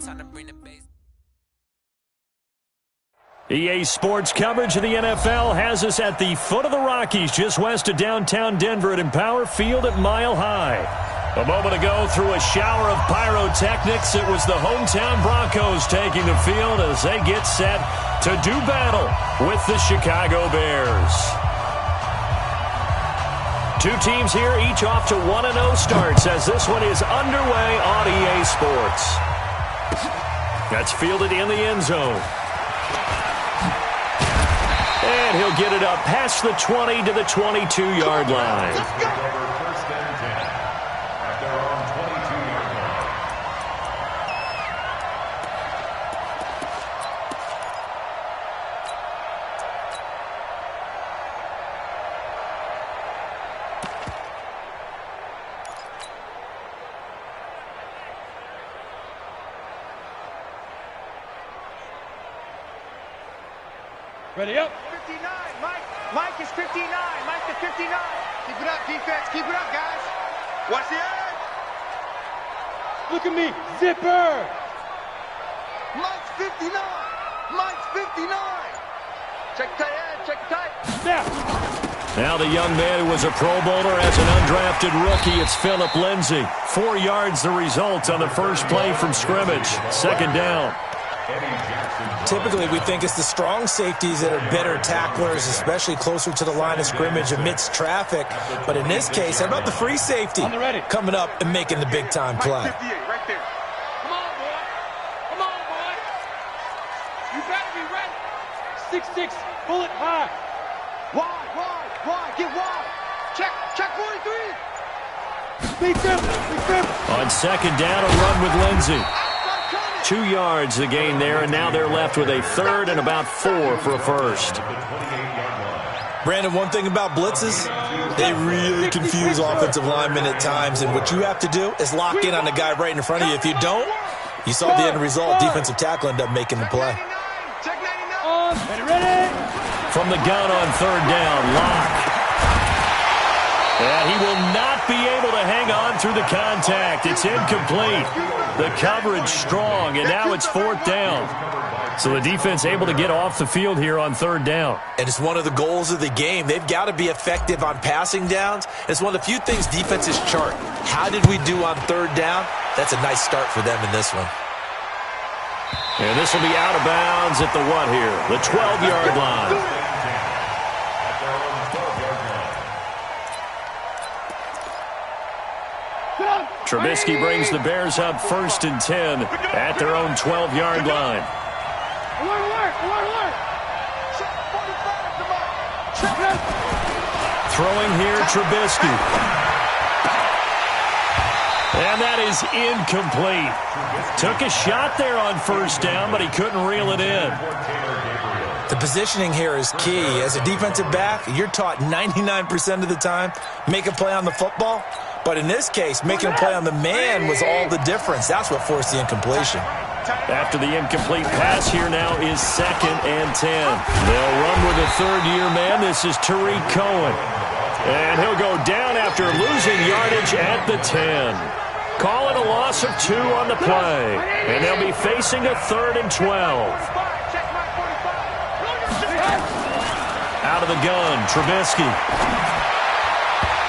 Time to bring the bass. EA Sports coverage of the NFL has us at the foot of the Rockies, just west of downtown Denver at Empower Field at Mile High. A moment ago, through a shower of pyrotechnics, it was the hometown Broncos taking the field as they get set to do battle with the Chicago Bears. Two teams here, each off to 1-0 starts as this one is underway on EA Sports. That's fielded in the end zone. And he'll get it up past the 20 to the 22-yard line. Ready up. 59. Mike is 59. Mike is 59. Keep it up, defense. Keep it up, guys. Watch the edge. Look at me. Zipper. Mike's 59. Mike's 59. Check tight end. Check tight. Snap. Now the young man who was a Pro Bowler as an undrafted rookie, it's Phillip Lindsay. 4 yards the result on the first play from scrimmage. Second down. Typically, we think it's the strong safeties that are better tacklers, especially closer to the line of scrimmage amidst traffic. But in this case, how about the free safety coming up and making the big-time play? 58 right there. Come on, boy. Come on, boy. You better be ready. 6'6", bullet high. Wide. Get wide. Check 43. Beat them. On second down, a run with Lindsay. 2 yards the gain there, and now they're left with a third and about 4 for a first. Brandon, one thing about blitzes, they really confuse offensive linemen at times, and what you have to do is lock in on the guy right in front of you. If you don't, you saw the end result. Defensive tackle ended up making the play. Check 99. Ready. From the gun on third down, Locke. And he will not be able to hang on through the contact. It's incomplete. The coverage strong, and now it's fourth down. So the defense able to get off the field here on third down. And it's one of the goals of the game. They've got to be effective on passing downs. It's one of the few things defenses chart. How did we do on third down? That's a nice start for them in this one. And this will be out of bounds at the what here? The 12-yard line. Trubisky brings the Bears up 1st and 10 at their own 12-yard line. Alert. Throwing here, Trubisky. And that is incomplete. Took a shot there on first down, but he couldn't reel it in. The positioning here is key. As a defensive back, you're taught 99% of the time, make a play on the football. But in this case, making a play on the man was all the difference. That's what forced the incompletion. After the incomplete pass, here now is 2nd and 10. They'll run with a third-year man. This is Tariq Cohen. And he'll go down after losing yardage at the 10. Call it a loss of 2 on the play. And they'll be facing a 3rd and 12. Out of the gun, Trubisky.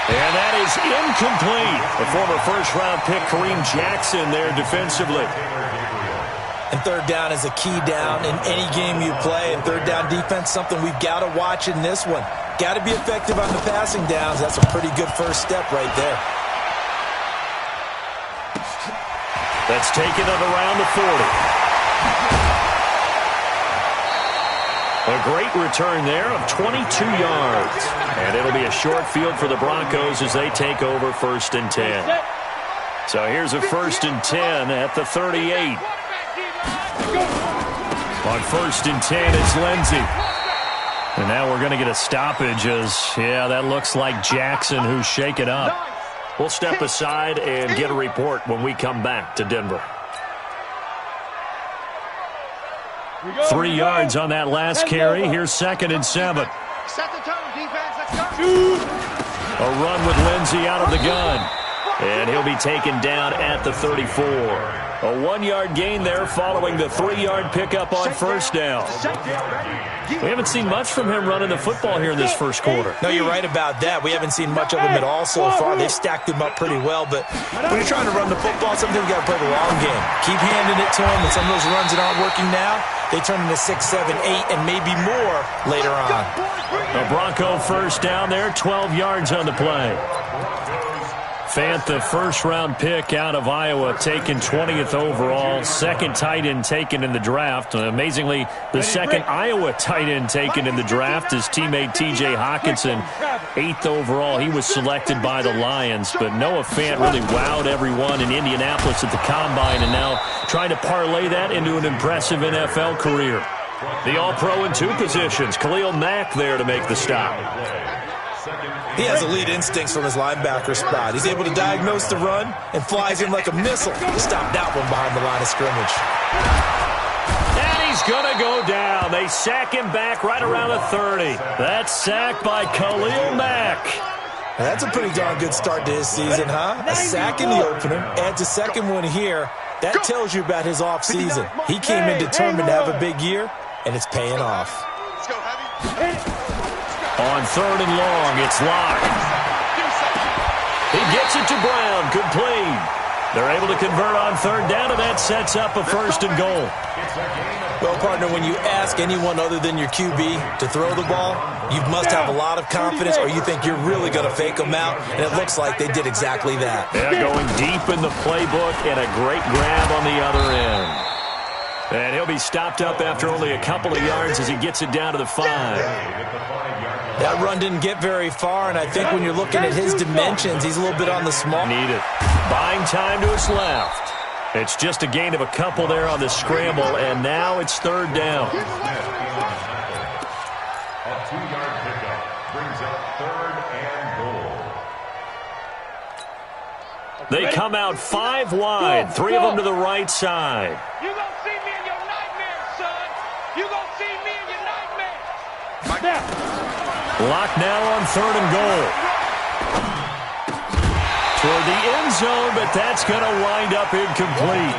And that is incomplete. The former first-round pick, Kareem Jackson, there defensively. And third down is a key down in any game you play. And third down defense, something we've got to watch in this one. Got to be effective on the passing downs. That's a pretty good first step right there. That's taken at around the 40. A great return there of 22 yards. And it'll be a short field for the Broncos as they take over 1st and 10. So here's a 1st and 10 at the 38. On 1st and 10, it's Lindsay. And now we're going to get a stoppage as, that looks like Jackson who's shaken up. We'll step aside and get a report when we come back to Denver. 3 yards on that last carry. Here's 2nd and 7. Set the tone, defense. Let's go. A run with Lindsay out of the gun. And he'll be taken down at the 34. A 1-yard gain there following the 3-yard pickup on first down. We haven't seen much from him running the football here in this first quarter. No, you're right about that. We haven't seen much of him at all so far. They've stacked him up pretty well, but when you're trying to run the football, sometimes you got to play the long game. Keep handing it to him, and some of those runs that aren't working now, they turn into 6, 7, 8, and maybe more later on. The Bronco first down there, 12 yards on the play. Fant, the first-round pick out of Iowa, taken 20th overall. Second tight end taken in the draft. Amazingly, the second Iowa tight end taken in the draft is teammate T.J. Hockenson. 8th overall, he was selected by the Lions. But Noah Fant really wowed everyone in Indianapolis at the Combine, and now trying to parlay that into an impressive NFL career. The All-Pro in 2 positions. Khalil Mack there to make the stop. He has elite instincts from his linebacker spot. He's able to diagnose the run and flies in like a missile. Stop that one behind the line of scrimmage. And he's going to go down. They sack him back right around the 30. That's sacked by Khalil Mack. Now, that's a pretty darn good start to his season, huh? A sack in the opener, adds a second one here. That tells you about his offseason. He came in determined to have a big year, and it's paying off. Let's go, Heavy. On 3rd and long, it's locked. He gets it to Brown. Complete. They're able to convert on 3rd down, and that sets up a 1st and goal. Well, partner, when you ask anyone other than your QB to throw the ball, you must have a lot of confidence, or you think you're really going to fake them out, and it looks like they did exactly that. Yeah, going deep in the playbook, and a great grab on the other end. And he'll be stopped up after only a couple of yards as he gets it down to the 5. That run didn't get very far, and I think when you're looking at his dimensions, he's a little bit on the small. Need it. Buying time to his left. It's just a gain of a couple there on the scramble, and now it's 3rd down. A 2-yard pickup brings up 3rd and goal. They come out 5 wide, 3 of them to the right side. You gonna see me in your nightmares, son. You gonna see me in your nightmares. Now. Locked now on 3rd and goal. Toward the end zone, but that's going to wind up incomplete.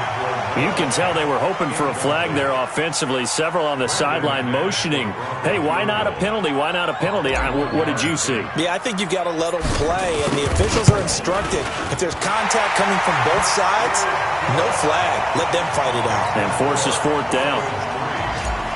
You can tell they were hoping for a flag there offensively. Several on the sideline motioning. Hey, why not a penalty? Why not a penalty? What did you see? Yeah, I think you've got to let them play, and the officials are instructed. If there's contact coming from both sides, no flag. Let them fight it out. And forces 4th down.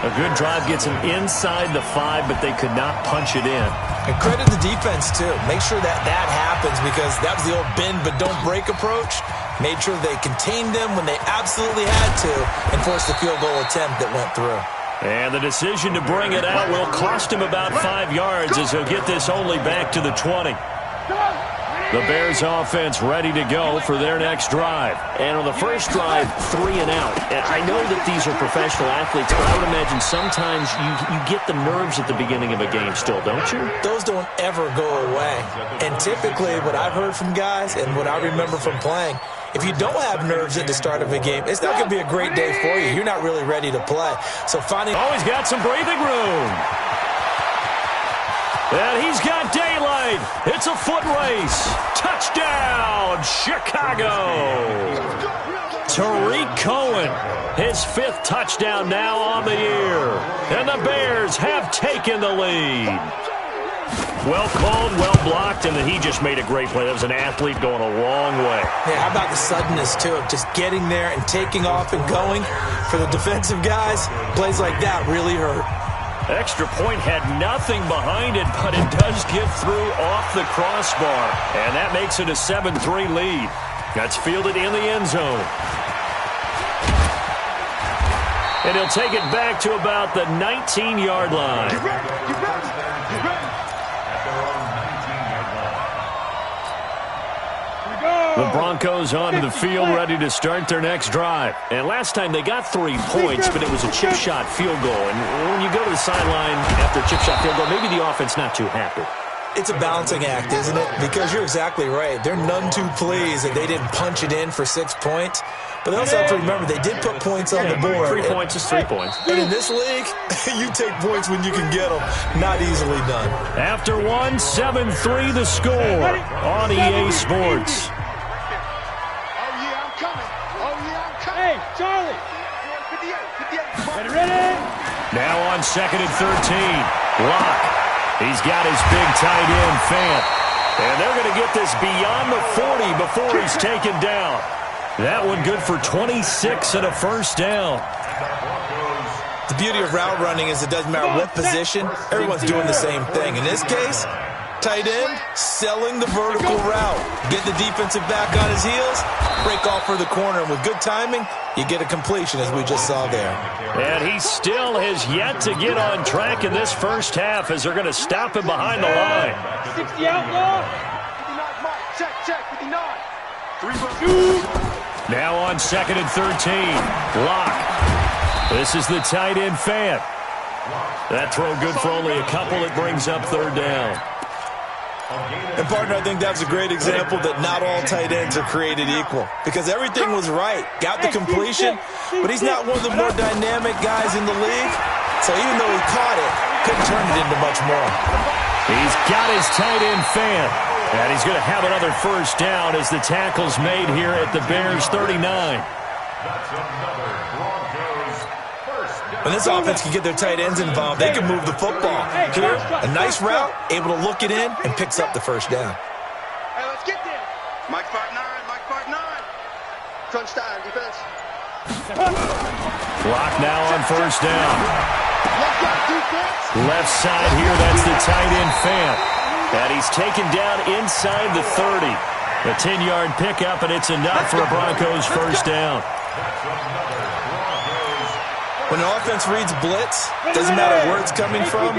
A good drive gets them inside the 5, but they could not punch it in. And credit the defense, too. Make sure that happens, because that was the old bend but don't break approach. Made sure they contained them when they absolutely had to and forced the field goal attempt that went through. And the decision to bring it out will cost him about 5 yards as he'll get this only back to the 20. The Bears offense ready to go for their next drive. And on the first drive, 3 and out. And I know that these are professional athletes, but I would imagine sometimes you get the nerves at the beginning of a game still, don't you? Those don't ever go away. And typically what I've heard from guys and what I remember from playing, if you don't have nerves at the start of a game, it's not going to be a great day for you. You're not really ready to play. So finding... Oh, he's got some breathing room. And he's got daylight. It's a foot race. Touchdown, Chicago. Tariq Cohen, his 5th touchdown now on the year. And the Bears have taken the lead. Well called, well blocked, and then he just made a great play. That was an athlete going a long way. Yeah, how about the suddenness, too, of just getting there and taking off and going? For the defensive guys, plays like that really hurt. Extra point had nothing behind it, but it does get through off the crossbar. And that makes it a 7-3 lead. That's fielded in the end zone. And he'll take it back to about the 19-yard line. The Broncos onto the field, ready to start their next drive. And last time they got 3 points, but it was a chip shot field goal. And when you go to the sideline after a chip shot field goal, maybe the offense not too happy. It's a balancing act, isn't it? Because you're exactly right. They're none too pleased that they didn't punch it in for 6 points. But they also have to remember they did put points on the board. 3 points is 3 points. And in this league, you take points when you can get them. Not easily done. After 1, 7-3 the score on EA Sports. Charlie. Ready? Now on 2nd and 13. Locke. He's got his big tight end, Fant. And they're going to get this beyond the 40 before he's taken down. That one good for 26 and a first down. The beauty of route running is it doesn't matter what position, everyone's doing the same thing. In this case, tight end, selling the vertical route. Get the defensive back on his heels, break off for the corner. And with good timing, you get a completion, as we just saw there. And he still has yet to get on track in this first half as they're going to stop him behind the line. 60 outlaw. 59 mark. Check. 59. 3-2. Now on 2nd and 13. Locke. This is the tight end, Fant. That throw good for only a couple. It brings up third down. And, partner, I think that's a great example that not all tight ends are created equal. Because everything was right. Got the completion, but he's not one of the more dynamic guys in the league. So even though he caught it, couldn't turn it into much more. He's got his tight end, Fant. And he's going to have another first down as the tackle's made here at the Bears' 39. That's another Broncos first down. When this offense can get their tight ends involved, they can move the football. Here, a nice route, able to look it in, and picks up the first down. Hey, let's get there. Mike 5-9. Crunch time, defense. Clock now on first down. Let's go, defense. Left side here, that's the tight end, Fant. And he's taken down inside the 30. A 10-yard pickup, and it's enough for a Broncos first down. When an offense reads blitz, doesn't matter where it's coming from,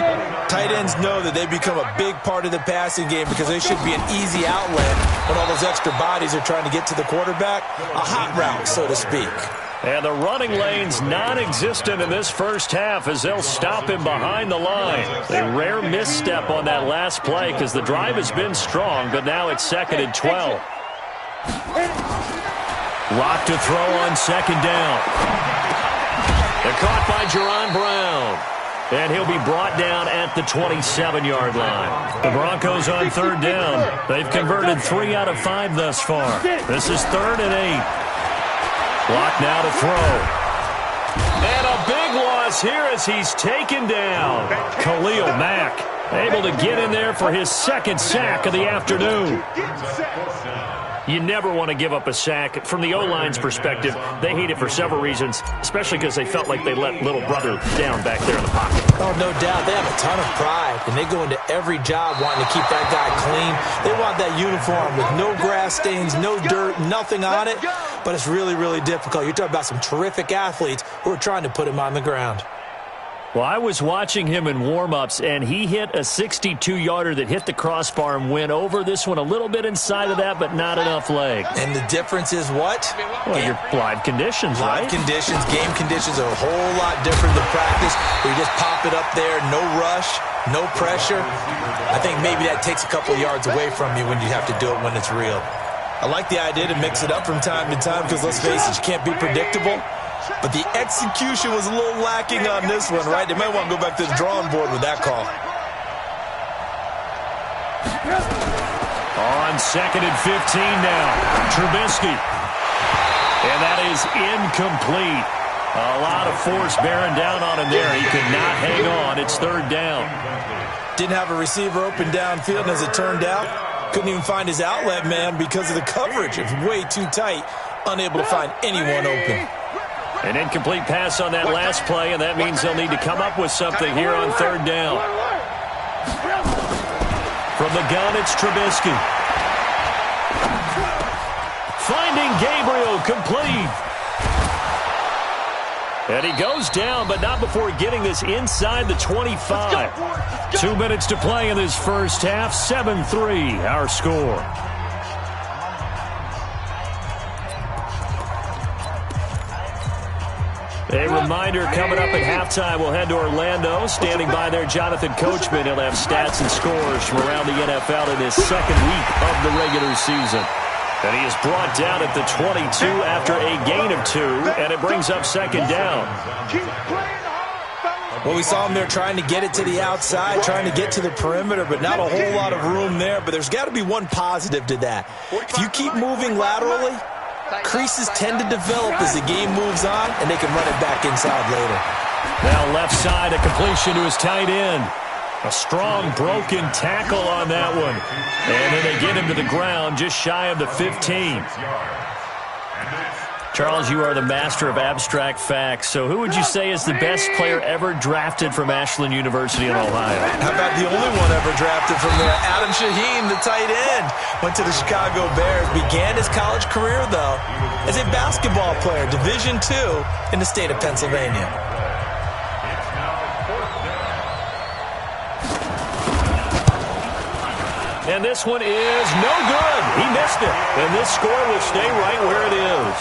tight ends know that they become a big part of the passing game because they should be an easy outlet when all those extra bodies are trying to get to the quarterback. A hot route, so to speak. And the running lane's non-existent in this first half as they'll stop him behind the line. A rare misstep on that last play because the drive has been strong, but now it's 2nd and 12. Rock to throw on 2nd down. They're caught by Jerron Brown. And he'll be brought down at the 27-yard line. The Broncos on 3rd down. They've converted 3 out of 5 thus far. This is 3rd and 8. Block now to throw. And a big loss here as he's taken down. Khalil Mack able to get in there for his 2nd sack of the afternoon. You never want to give up a sack. From the O-line's perspective, they hate it for several reasons, especially because they felt like they let little brother down back there in the pocket. Oh, no doubt. They have a ton of pride, and they go into every job wanting to keep that guy clean. They want that uniform with no grass stains, no dirt, nothing on it, but it's really, really difficult. You're talking about some terrific athletes who are trying to put him on the ground. Well, I was watching him in warm-ups, and he hit a 62-yarder that hit the crossbar and went over. This one a little bit inside of that, but not enough leg. And the difference is what? Well, your live conditions, right? Live conditions, game conditions are a whole lot different than practice, where you just pop it up there, no rush, no pressure. I think maybe that takes a couple yards away from you when you have to do it when it's real. I like the idea to mix it up from time to time because, let's face it, you can't be predictable. But the execution was a little lacking on this one, right? They might want to go back to the drawing board with that call. On 2nd and 15 now, Trubisky. And that is incomplete. A lot of force bearing down on him there. He could not hang on. It's 3rd down. Didn't have a receiver open downfield, and as it turned out, couldn't even find his outlet man because of the coverage. It was way too tight, unable to find anyone open. An incomplete pass on that last play, and that means they'll need to come up with something here on 3rd down. From the gun, it's Trubisky. Finding Gabriel, complete. And he goes down, but not before getting this inside the 25. 2 minutes to play in this first half. 7-3, our score. A reminder, coming up at halftime, we'll head to Orlando. Standing by there, Jonathan Coachman. He'll have stats and scores from around the NFL in his 2nd week of the regular season. And he is brought down at the 22 after a gain of 2, and it brings up 2nd down. Well, we saw him there trying to get it to the outside, trying to get to the perimeter, but not a whole lot of room there. But there's got to be one positive to that. If you keep moving laterally, Creases tend to develop as the game moves on, and they can run it back inside later. Now left side, a completion to his tight end. A strong broken tackle on that one. And then they get him to the ground just shy of the 15. Charles, you are the master of abstract facts. So who would you say is the best player ever drafted from Ashland University in Ohio? How about the only one ever drafted from there? Adam Shaheen, the tight end. Went to the Chicago Bears. Began his college career, though, as a basketball player, Division II in the state of Pennsylvania. And this one is no good. He missed it. And this score will stay right where it is.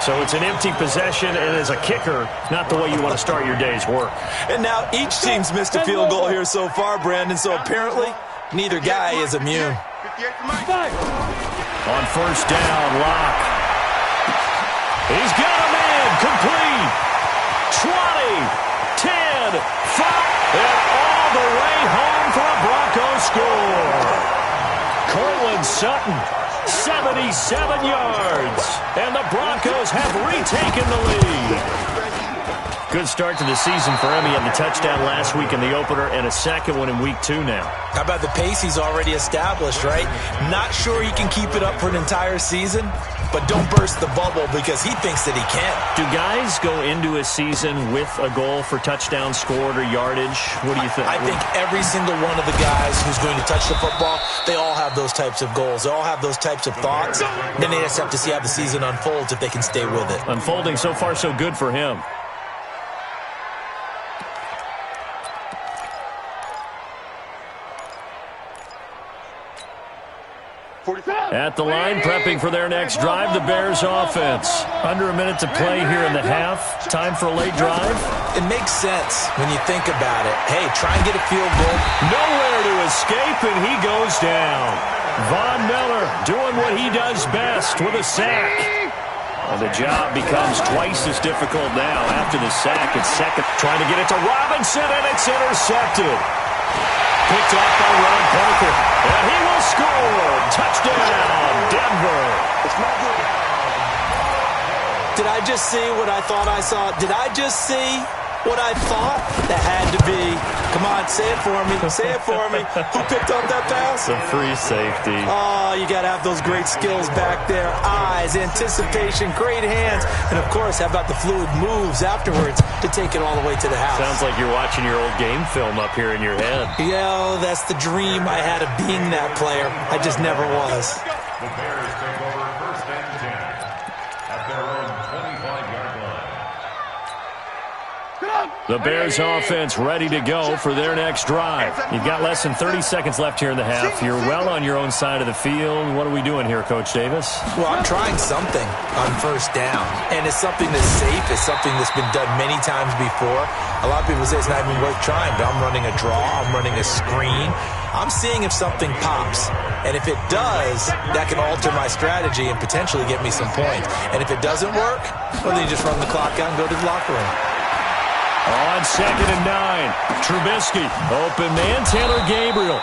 So it's an empty possession, and as a kicker, not the way you want to start your day's work. And now each team's missed a field goal here so far, Brandon, so apparently neither guy is immune. On first down, Locke. He's got him in, complete. 20, 10, 5, and all the way home for a Broncos score. Cortland Sutton, 77 yards, and the Broncos have retaken the lead. Good start to the season for him. He had the touchdown last week in the opener and a second one in week 2 now. How about the pace he's already established, right? Not sure he can keep it up for an entire season, but don't burst the bubble because he thinks that he can. Do guys go into a season with a goal for touchdowns scored or yardage? What do you think? I think every single one of the guys who's going to touch the football, they all have those types of goals. They all have those types of thoughts. Then they just have to see how the season unfolds if they can stay with it. Unfolding so far so good for him. At the line, prepping for their next drive, the Bears offense. Under a minute to play here in the half. Time for a late drive. It makes sense when you think about it. Hey, try and get a field goal. Nowhere to escape, and he goes down. Von Miller doing what he does best with a sack. And the job becomes twice as difficult now after the sack. It's second. Trying to get it to Robinson, and it's intercepted. Picked off by Ron Parker. And he will score. Touchdown, Denver. Did I just see what I thought I saw? Did I just see what I thought? That had to be. Come on, say it for me. Say it for me. Who picked up that pass? The free safety. Oh, you got to have those great skills back there. Eyes, anticipation, great hands. And, of course, how about the fluid moves afterwards to take it all the way to the house? Sounds like you're watching your old game film up here in your head. Yeah, that's the dream I had of being that player. I just never was. The Bears take over first and 10 at their own 25-yard line. The Bears offense ready to go for their next drive. You've got less than 30 seconds left here in the half. You're well on your own side of the field. What are we doing here, Coach Davis? Well, I'm trying something on first down. And it's something that's safe. It's something that's been done many times before. A lot of people say it's not even worth trying, but I'm running a draw. I'm running a screen. I'm seeing if something pops. And if it does, that can alter my strategy and potentially get me some points. And if it doesn't work, well, then you just run the clock out and go to the locker room. On 2nd and 9, Trubisky, open man, Taylor Gabriel.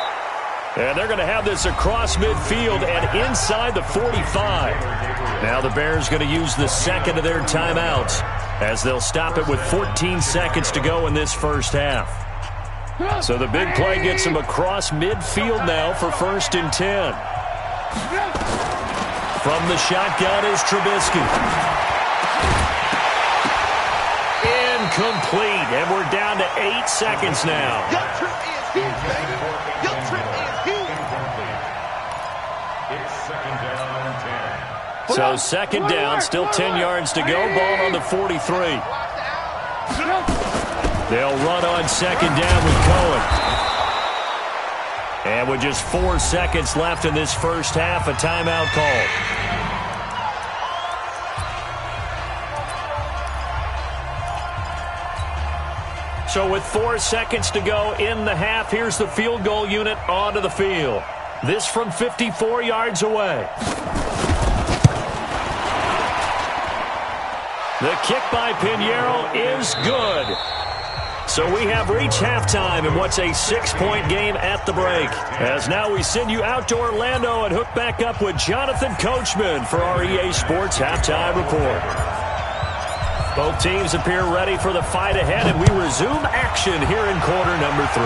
And they're going to have this across midfield and inside the 45. Now the Bears going to use the second of their timeouts as they'll stop it with 14 seconds to go in this first half. So the big play gets them across midfield now for 1st and 10. From the shotgun is Trubisky. Incomplete, and we're down to 8 seconds now. Your trip is huge, baby. Your trip is huge. It's 2nd down and 10. So 2nd down, still 10 yards to go. Ball on the 43. They'll run on 2nd down with Cohen. And with just 4 seconds left in this first half, a timeout call. So with 4 seconds to go in the half, here's the field goal unit onto the field. This from 54 yards away. The kick by Pinheiro is good. So we have reached halftime in what's a 6-point game at the break. As now we send you out to Orlando and hook back up with Jonathan Coachman for our EA Sports Halftime Report. Both teams appear ready for the fight ahead, and we resume action here in quarter number 3.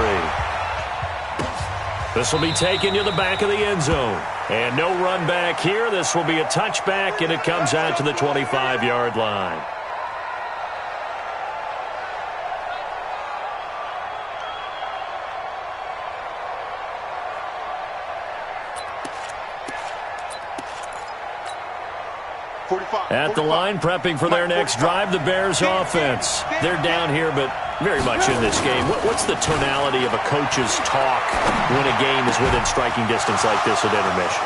This will be taken to the back of the end zone. And no run back here. This will be a touchback, and it comes out to the 25-yard line. At the line, prepping for their next drive, the Bears offense. They're down here, but very much in this game. What's the tonality of a coach's talk when a game is within striking distance like this at intermission?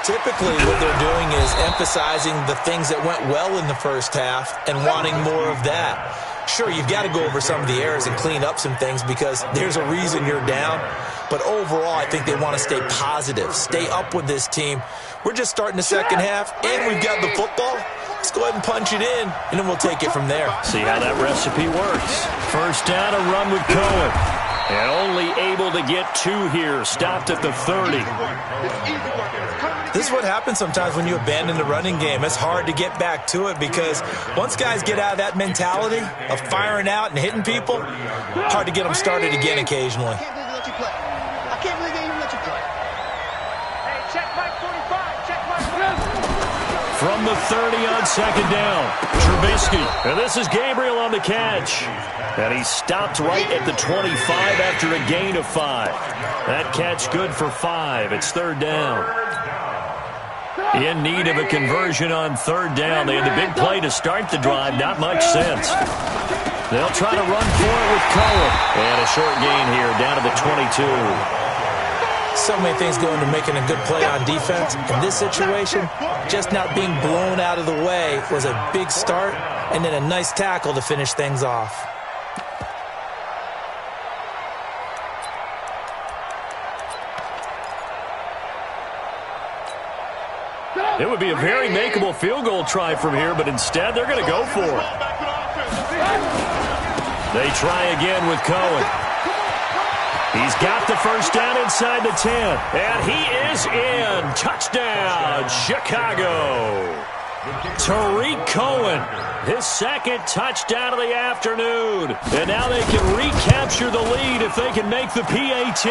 Typically, what they're doing is emphasizing the things that went well in the first half and wanting more of that. Sure, you've got to go over some of the errors and clean up some things because there's a reason you're down. But overall, I think they want to stay positive, stay up with this team. We're just starting the second half, and we've got the football. Let's go ahead and punch it in, and then we'll take it from there. See how that recipe works. First down, a run with Cohen. And only able to get 2 here. Stopped at the 30. This is what happens sometimes when you abandon the running game. It's hard to get back to it because once guys get out of that mentality of firing out and hitting people, hard to get them started again occasionally. I can't believe they even let you play. Hey, check Mike 45. Check Mike 45. From the 30 on second down, Trubisky. And this is Gabriel on the catch. And he stopped right at the 25 after a gain of 5. That catch good for 5. It's third down. In need of a conversion on third down. They had the big play to start the drive. Not much sense. They'll try to run for it with Cohen. And a short gain here down to the 22. So many things go into making a good play on defense. In this situation, just not being blown out of the way was a big start, and then a nice tackle to finish things off. It would be a very makeable field goal try from here, but instead they're going to go for it. They try again with Cohen. He's got the first down inside the 10. And he is in. Touchdown, Chicago. Tariq Cohen, his second touchdown of the afternoon. And now they can recapture the lead if they can make the PAT.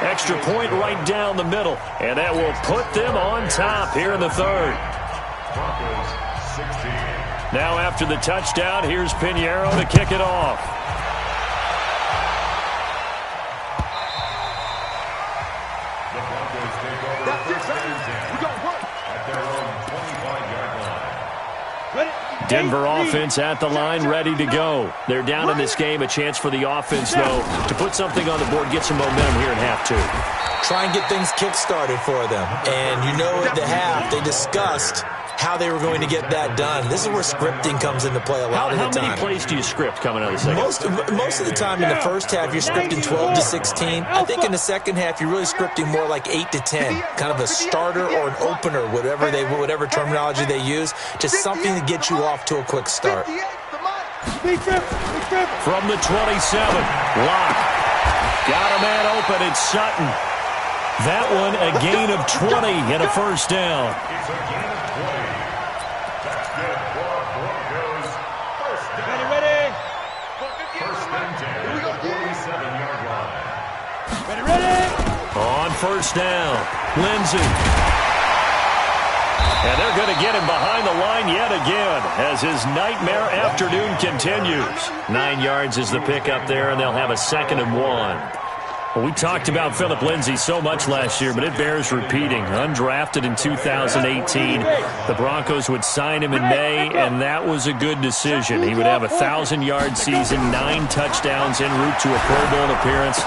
Extra point right down the middle. And that will put them on top here in the third. Now after the touchdown, here's Pinheiro to kick it off. Denver offense at the line, ready to go. They're down in this game. A chance for the offense, though, to put something on the board, get some momentum here in half 2. Try and get things kick-started for them. And you know at the half, they discussed how they were going to get that done. This is where scripting comes into play a lot of the time. How many plays do you script coming out of the second? Most of the time in the first half, you're scripting 12 to 16. I think in the second half, you're really scripting more like 8 to 10. Kind of a starter or an opener, whatever terminology they use. Just something to get you off to a quick start. From the 27, Locke. Got a man open. It's Sutton. That one a gain of 20 and a first down. It's a gain of 20. That's good for Broncos. First down. Ready. First and 10 at the 47-yard line. Ready. On first down, Lindsey. And they're going to get him behind the line yet again as his nightmare afternoon continues. 9 yards is the pickup there, and they'll have a 2nd and 1. Well, we talked about Phillip Lindsay so much last year, but it bears repeating. Undrafted in 2018, the Broncos would sign him in May, and that was a good decision. He would have a 1,000-yard season, 9 touchdowns en route to a Pro Bowl appearance.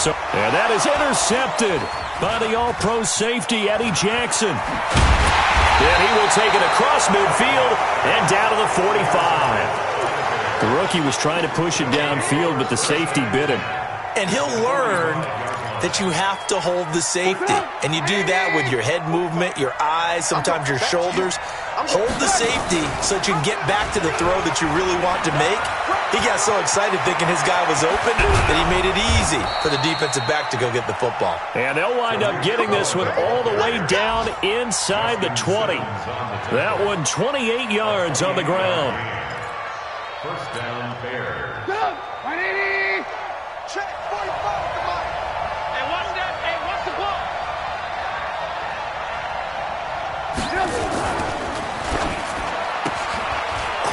So, and that is intercepted by the All-Pro safety, Eddie Jackson. And he will take it across midfield and down to the 45. The rookie was trying to push it downfield, but the safety bit him. And he'll learn that you have to hold the safety. And you do that with your head movement, your eyes, sometimes your shoulders. hold the safety so that you can get back to the throw that you really want to make. He got so excited thinking his guy was open that he made it easy for the defensive back to go get the football. And they'll wind up getting this one all the way down inside the 20. That one 28 yards on the ground. First down, Bears. Go! 180! Check, 45, come on! Hey, watch that. Hey, watch the ball.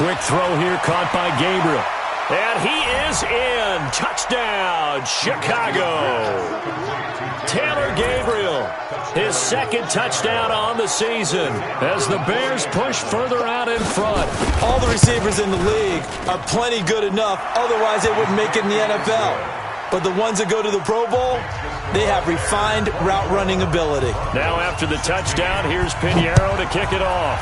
Quick throw here caught by Gabriel. And he is in. Touchdown, Chicago. Taylor Gabriel, his second touchdown on the season as the Bears push further out in front. All the receivers in the league are plenty good enough, otherwise they wouldn't make it in the NFL. But the ones that go to the Pro Bowl, they have refined route running ability. Now after the touchdown, here's Pinheiro to kick it off.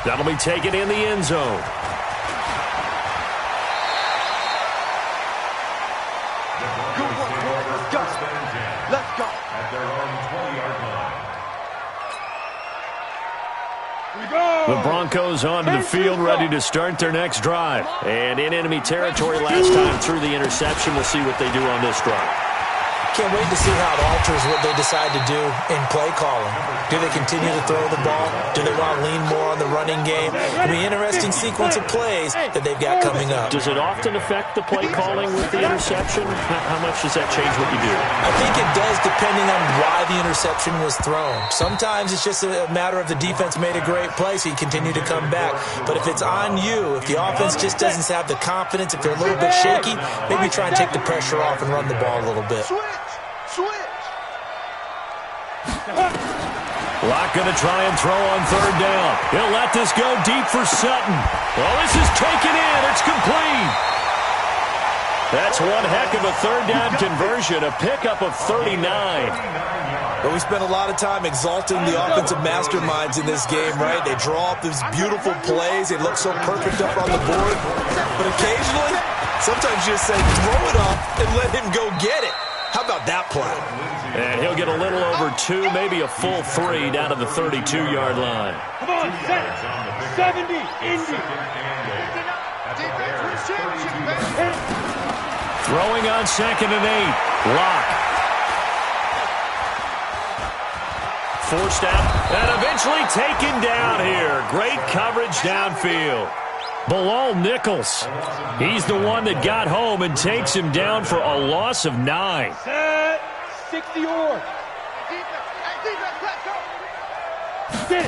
That'll be taken in the end zone. Let's go! At their own 20-yard line. The Broncos onto the field, ready to start their next drive. And in enemy territory last time through the interception. We'll see what they do on this drive. Can't wait to see how it alters what they decide to do in play calling. Do they continue to throw the ball? Do they want to lean more on the running game? It'll be an interesting sequence of plays that they've got coming up. Does it often affect the play calling with the interception? How much does that change what you do? I think it does depending on why the interception was thrown. Sometimes it's just a matter of the defense made a great play, so you continue to come back. But if it's on you, if the offense just doesn't have the confidence, if they're a little bit shaky, maybe try and take the pressure off and run the ball a little bit. Switch! Locke going to try and throw on third down. He'll let this go deep for Sutton. Well, this is taken in. It's complete. That's one heck of a third down conversion, a pickup of 39. But we spent a lot of time exalting the offensive masterminds in this game, right? They draw up these beautiful plays. They look so perfect up on the board. But occasionally, sometimes you just say, throw it up and let him go get it. How about that play? And he'll get a little over 2, maybe a full 3 down to the 32-yard line. Come on, set. 70, Indy. Throwing on 2nd and 8. Locke. Forced out and eventually taken down here. Great coverage downfield. Bilal Nichols. He's the one that got home and takes him down for a loss of 9. Set. 60 or. Sit.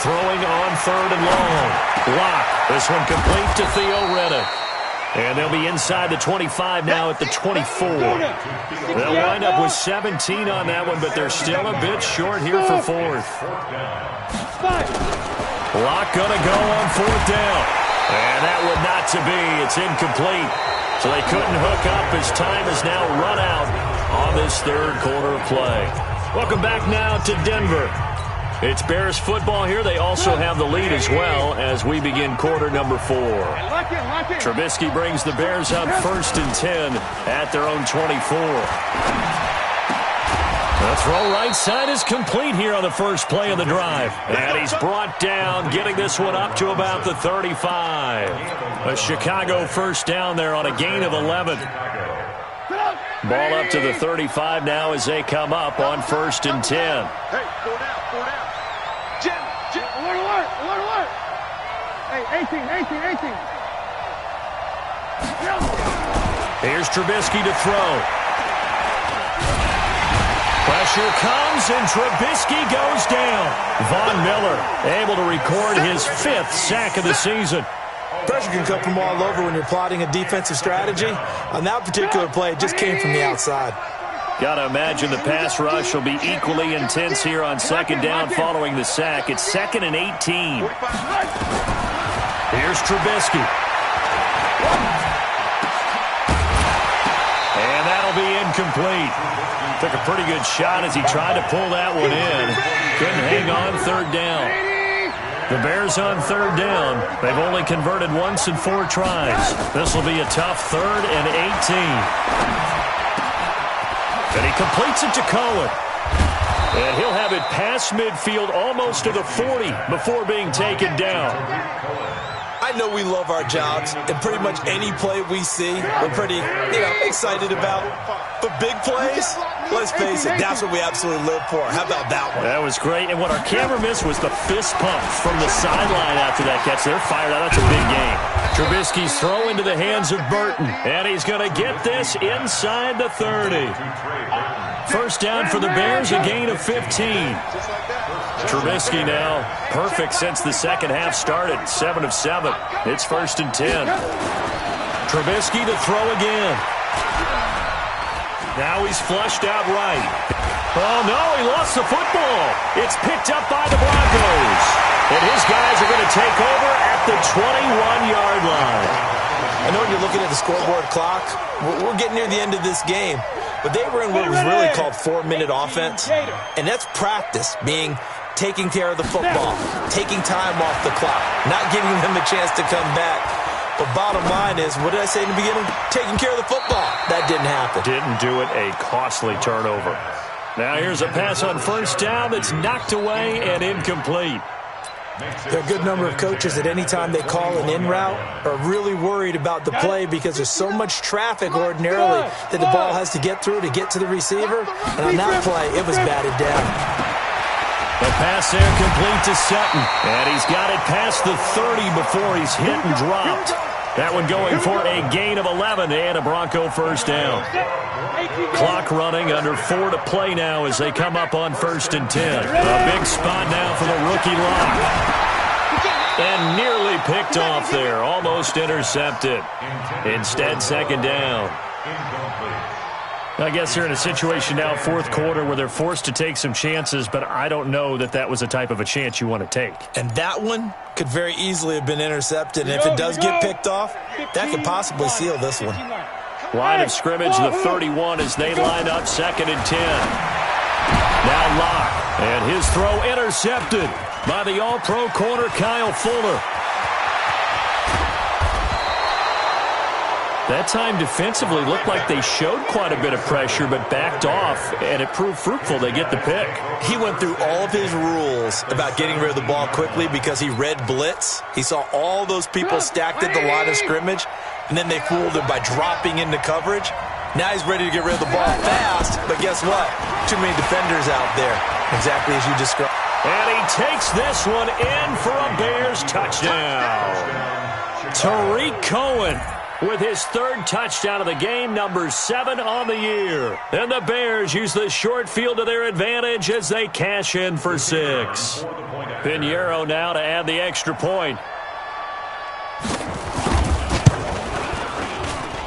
Throwing on 3rd and long. Locke. This one complete to Theo Riddick. And they'll be inside the 25 now at the 24. They'll wind up with 17 on that one, but they're still a bit short here for 4th. Locke going to go on 4th down. And that one not to be. It's incomplete. So they couldn't hook up as time is now run out on this third quarter of play. Welcome back now to Denver. It's Bears football here. They also have the lead as well as we begin quarter number 4. Trubisky brings the Bears up 1st and 10 at their own 24. The throw right side is complete here on the first play of the drive. And he's brought down, getting this one up to about the 35. A Chicago first down there on a gain of 11. Ball up to the 35 now as they come up on 1st and 10. Hey, 4 down. Jim, alert. Hey, 18. Here's Trubisky to throw. Pressure comes, and Trubisky goes down. Von Miller able to record his 5th sack of the season. Pressure can come from all over when you're plotting a defensive strategy. On that particular play, it just came from the outside. Got to imagine the pass rush will be equally intense here on 2nd down following the sack. It's 2nd and 18. Here's Trubisky. And that'll be incomplete. Took a pretty good shot as he tried to pull that one in. Couldn't hang on 3rd down. The Bears on 3rd down. They've only converted once in 4 tries. This will be a tough 3rd and 18. And he completes it to Cohen. And he'll have it past midfield almost to the 40 before being taken down. I know we love our jobs, and pretty much any play we see, we're pretty, excited about. But big plays, let's face it, that's what we absolutely live for. How about that one? That was great. And what our camera missed was the fist pump from the sideline after that catch. They're fired out. That's a big game. Trubisky's throw into the hands of Burton. And he's going to get this inside the 30. First down for the Bears, a gain of 15. Trubisky now perfect since the second half started. 7 of 7. It's 1st and 10. Trubisky to throw again. Now he's flushed out right. Oh, no, he lost the football. It's picked up by the Broncos. And his guys are going to take over at the 21-yard line. I know you're looking at the scoreboard clock. We're getting near the end of this game. But they were in what was really called 4-minute offense. And that's practice, being taking care of the football, taking time off the clock, not giving them a chance to come back. But bottom line is, what did I say in the beginning? Taking care of the football. That didn't happen. Didn't do it. A costly turnover. Now here's a pass on first down that's knocked away and incomplete. There are a good number of coaches at any time they call an in route are really worried about the play because there's so much traffic ordinarily that the ball has to get through to get to the receiver. And on that play, it was batted down. The pass there complete to Sutton. And he's got it past the 30 before he's hit and dropped. That one going for a gain of 11 and a Bronco first down. Clock running, under 4 to play now as they come up on 1st and 10. A big spot now for the rookie lock. And nearly picked off there. Almost intercepted. Instead, 2nd down. I guess they're in a situation now, 4th quarter, where they're forced to take some chances, but I don't know that that was the type of a chance you want to take. And that one could very easily have been intercepted. And if it does get picked off, that could possibly seal this one. Line of scrimmage, the 31, as they line up 2nd and 10. Now Locke, and his throw intercepted by the all-pro corner Kyle Fuller. That time defensively looked like they showed quite a bit of pressure but backed off, and it proved fruitful. They get the pick. He went through all of his rules about getting rid of the ball quickly because he read blitz. He saw all those people stacked at the line of scrimmage, and then they fooled him by dropping into coverage. Now he's ready to get rid of the ball fast, but guess what? Too many defenders out there, exactly as you described. And he takes this one in for a Bears touchdown. Tariq Cohen with his 3rd touchdown of the game, number 7 on the year. And the Bears use the short field to their advantage as they cash in for 6. Pinheiro now to add the extra point.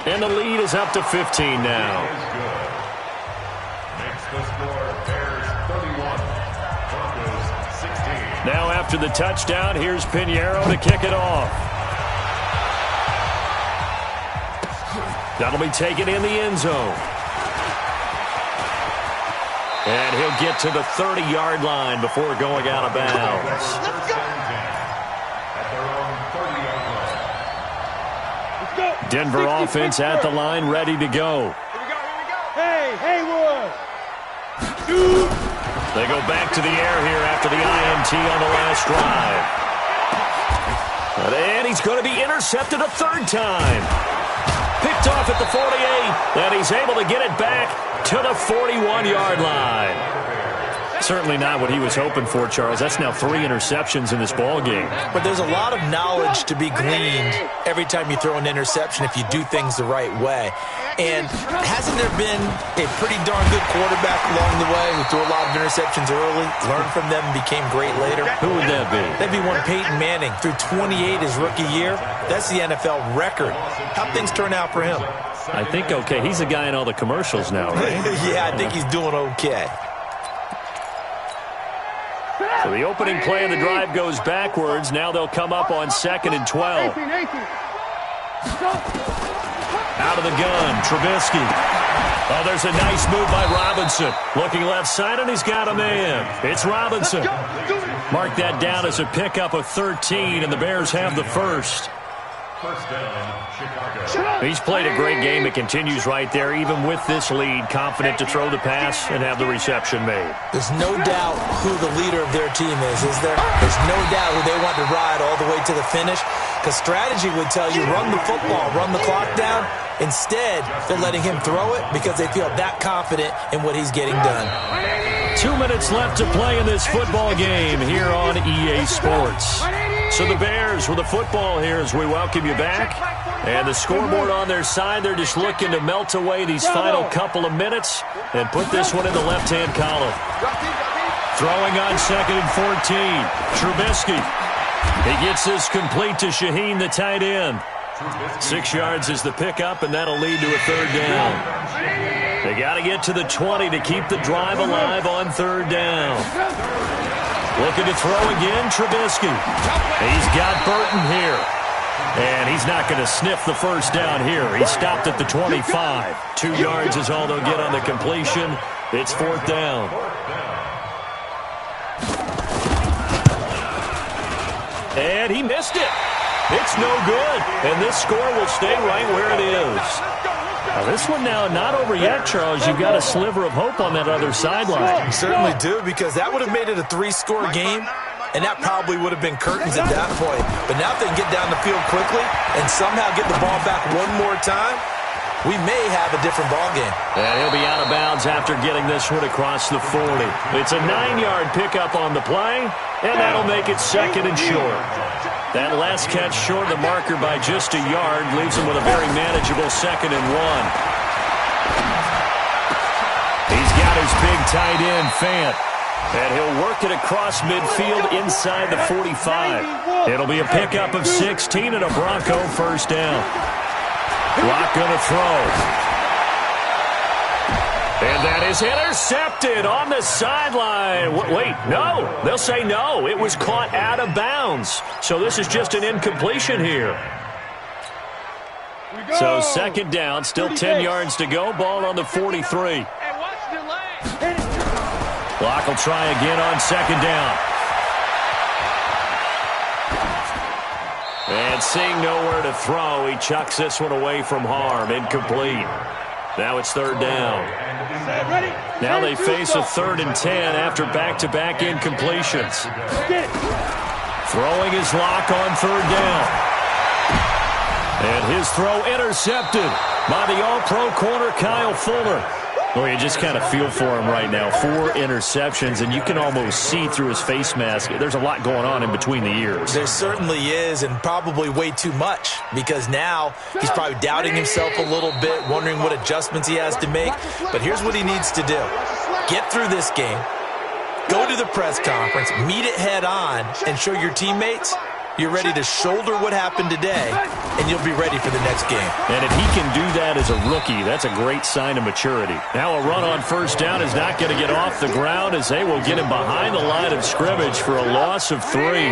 And the lead is up to 15 now. Makes the score Bears 31, Broncos 16. Now after the touchdown, here's Pinheiro to kick it off. That'll be taken in the end zone. And he'll get to the 30-yard line before going out of bounds. At their own 30-yard line. Denver offense at the line, ready to go. Hey, Haywood. They go back to the air here after the INT on the last drive. And he's going to be intercepted a 3rd time. Picked off at the 48, and he's able to get it back to the 41-yard line. Certainly not what he was hoping for, Charles. That's now 3 interceptions in this ball game. But there's a lot of knowledge to be gleaned every time you throw an interception if you do things the right way. And hasn't there been a pretty darn good quarterback along the way who threw a lot of interceptions early, learned from them, became great later? Who would that be? That'd be one Peyton Manning. Threw 28 his rookie year. That's the NFL record. How'd things turn out for him? I think okay. He's a guy in all the commercials now, right? Yeah, I think he's doing okay. So the opening play of the drive goes backwards. Now they'll come up on 2nd and 12. Out of the gun, Trubisky. Oh, there's a nice move by Robinson. Looking left side, and he's got a man. It's Robinson. Mark that down as a pickup of 13, and the Bears have the first. First down, Chicago. He's played a great game. It continues right there, even with this lead, confident to throw the pass and have the reception made. There's no doubt who the leader of their team is there? There's no doubt who they want to ride all the way to the finish, because strategy would tell you run the football, run the clock down. Instead, they're letting him throw it because they feel that confident in what he's getting done. 2 minutes left to play in this football game here on EA Sports. So the Bears with the football here as we welcome you back. And the scoreboard on their side, they're just looking to melt away these final couple of minutes and put this one in the left-hand column. Throwing on 2nd and 14. Trubisky. He gets this complete to Shaheen, the tight end. 6 yards is the pickup, and that'll lead to a 3rd down. They got to get to the 20 to keep the drive alive on 3rd down. Looking to throw again, Trubisky. He's got Burton here. And he's not going to sniff the first down here. He stopped at the 25. 2 yards is all they'll get on the completion. It's 4th down. And he missed it. It's no good. And this score will stay right where it is. Now this one now not over yet, Charles. You've got a sliver of hope on that other sideline. You certainly do, because that would have made it a 3-score game, and that probably would have been curtains at that point. But now if they can get down the field quickly and somehow get the ball back one more time, we may have a different ball game. And he'll be out of bounds after getting this one across the 40. It's a 9-yard pickup on the play, and that'll make it 2nd and short. That last catch short of the marker by just a yard leaves him with a very manageable 2nd and 1. He's got his big tight end, Fant. And he'll work it across midfield inside the 45. It'll be a pickup of 16 and a Bronco first down. Clock going to throw. And that is intercepted on the sideline. Wait, no. They'll say no. It was caught out of bounds. So this is just an incompletion here. So 2nd down, still 10 yards to go. Ball on the 43. Clock will try again on 2nd down. And seeing nowhere to throw, he chucks this one away from harm. Incomplete. Now it's 3rd down. Now they face a 3rd and 10 after back-to-back incompletions. Throwing his lock on 3rd down. And his throw intercepted by the all-pro corner Kyle Fuller. Well, you just kind of feel for him right now. 4 interceptions, and you can almost see through his face mask. There's a lot going on in between the ears. There certainly is, and probably way too much, because now he's probably doubting himself a little bit, wondering what adjustments he has to make. But here's what he needs to do. Get through this game, go to the press conference, meet it head on, and show your teammates you're ready to shoulder what happened today, and you'll be ready for the next game. And if he can do that as a rookie, that's a great sign of maturity. Now a run on 1st down is not going to get off the ground as they will get him behind the line of scrimmage for a loss of 3.